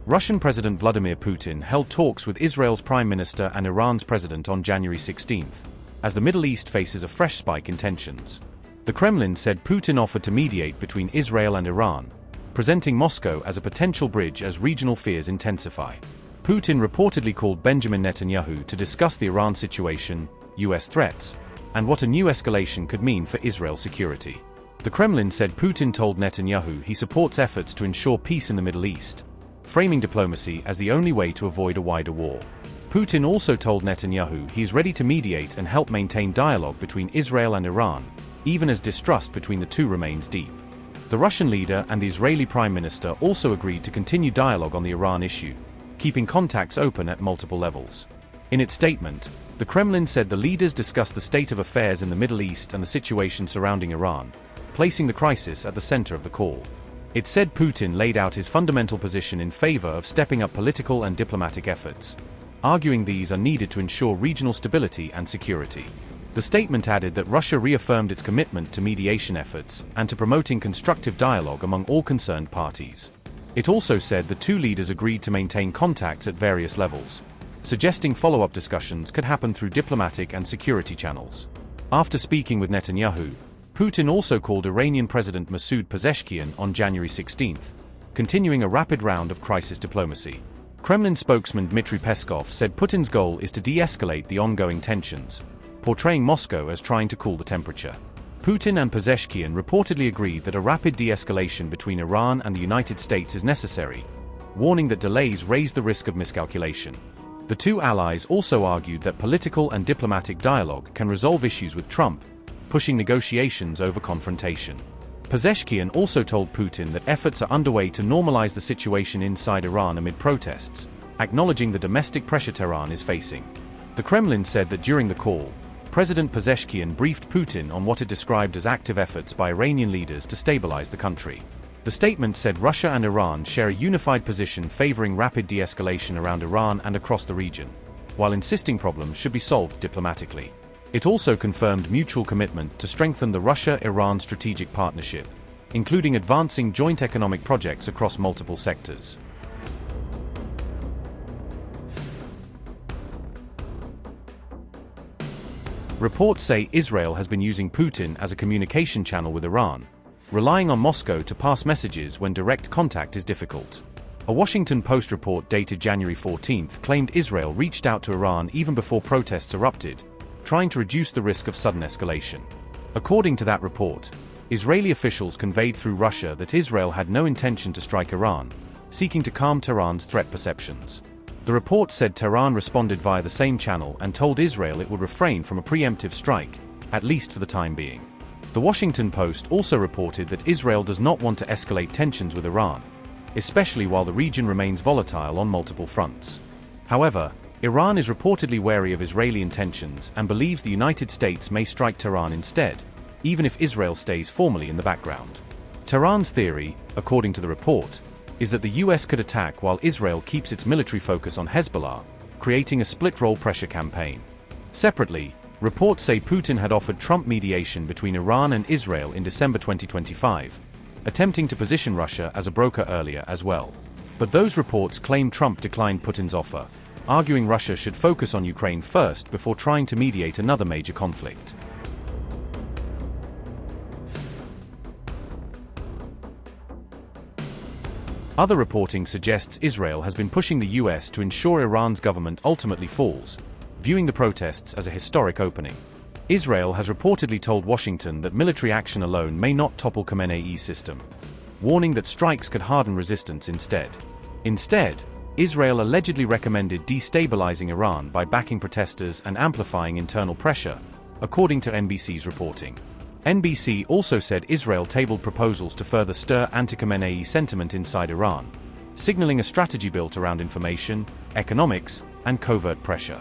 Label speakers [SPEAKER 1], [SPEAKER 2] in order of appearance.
[SPEAKER 1] Russian President Vladimir Putin held talks with Israel's Prime Minister and Iran's President on January 16, as the Middle East faces a fresh spike in tensions. The Kremlin said Putin offered to mediate between Israel and Iran, presenting Moscow as a potential bridge as regional fears intensify. Putin reportedly called Benjamin Netanyahu to discuss the Iran situation, US threats, and what a new escalation could mean for Israel's security. The Kremlin said Putin told Netanyahu he supports efforts to ensure peace in the Middle East, framing diplomacy as the only way to avoid a wider war. Putin also told Netanyahu he is ready to mediate and help maintain dialogue between Israel and Iran, even as distrust between the two remains deep. The Russian leader and the Israeli Prime Minister also agreed to continue dialogue on the Iran issue, keeping contacts open at multiple levels. In its statement, the Kremlin said the leaders discussed the state of affairs in the Middle East and the situation surrounding Iran, placing the crisis at the center of the call. It said Putin laid out his fundamental position in favor of stepping up political and diplomatic efforts, arguing these are needed to ensure regional stability and security. The statement added that Russia reaffirmed its commitment to mediation efforts and to promoting constructive dialogue among all concerned parties. It also said the two leaders agreed to maintain contacts at various levels, suggesting follow-up discussions could happen through diplomatic and security channels. After speaking with Netanyahu, Putin also called Iranian President Masoud Pezeshkian on January 16, continuing a rapid round of crisis diplomacy. Kremlin spokesman Dmitry Peskov said Putin's goal is to de-escalate the ongoing tensions, portraying Moscow as trying to cool the temperature. Putin and Pezeshkian reportedly agreed that a rapid de-escalation between Iran and the United States is necessary, warning that delays raise the risk of miscalculation. The two allies also argued that political and diplomatic dialogue can resolve issues with Trump, pushing negotiations over confrontation. Pezeshkian also told Putin that efforts are underway to normalize the situation inside Iran amid protests, acknowledging the domestic pressure Tehran is facing. The Kremlin said that during the call, President Pezeshkian briefed Putin on what it described as active efforts by Iranian leaders to stabilize the country. The statement said Russia and Iran share a unified position favoring rapid de-escalation around Iran and across the region, while insisting problems should be solved diplomatically. It also confirmed mutual commitment to strengthen the Russia-Iran strategic partnership, including advancing joint economic projects across multiple sectors. Reports say Israel has been using Putin as a communication channel with Iran, relying on Moscow to pass messages when direct contact is difficult. A Washington Post report dated January 14 claimed Israel reached out to Iran even before protests erupted, trying to reduce the risk of sudden escalation. According to that report, Israeli officials conveyed through Russia that Israel had no intention to strike Iran, seeking to calm Tehran's threat perceptions. The report said Tehran responded via the same channel and told Israel it would refrain from a preemptive strike, at least for the time being. The Washington Post also reported that Israel does not want to escalate tensions with Iran, especially while the region remains volatile on multiple fronts. However, Iran is reportedly wary of Israeli intentions and believes the United States may strike Tehran instead, even if Israel stays formally in the background. Tehran's theory, according to the report, is that the US could attack while Israel keeps its military focus on Hezbollah, creating a split-role pressure campaign. Separately, reports say Putin had offered Trump mediation between Iran and Israel in December 2025, attempting to position Russia as a broker earlier as well. But those reports claim Trump declined Putin's offer, arguing Russia should focus on Ukraine first before trying to mediate another major conflict. Other reporting suggests Israel has been pushing the US to ensure Iran's government ultimately falls, viewing the protests as a historic opening. Israel has reportedly told Washington that military action alone may not topple Khamenei's system, warning that strikes could harden resistance instead. Instead, Israel allegedly recommended destabilizing Iran by backing protesters and amplifying internal pressure, according to NBC's reporting. NBC also said Israel tabled proposals to further stir anti-Khamenei sentiment inside Iran, signaling a strategy built around information, economics, and covert pressure.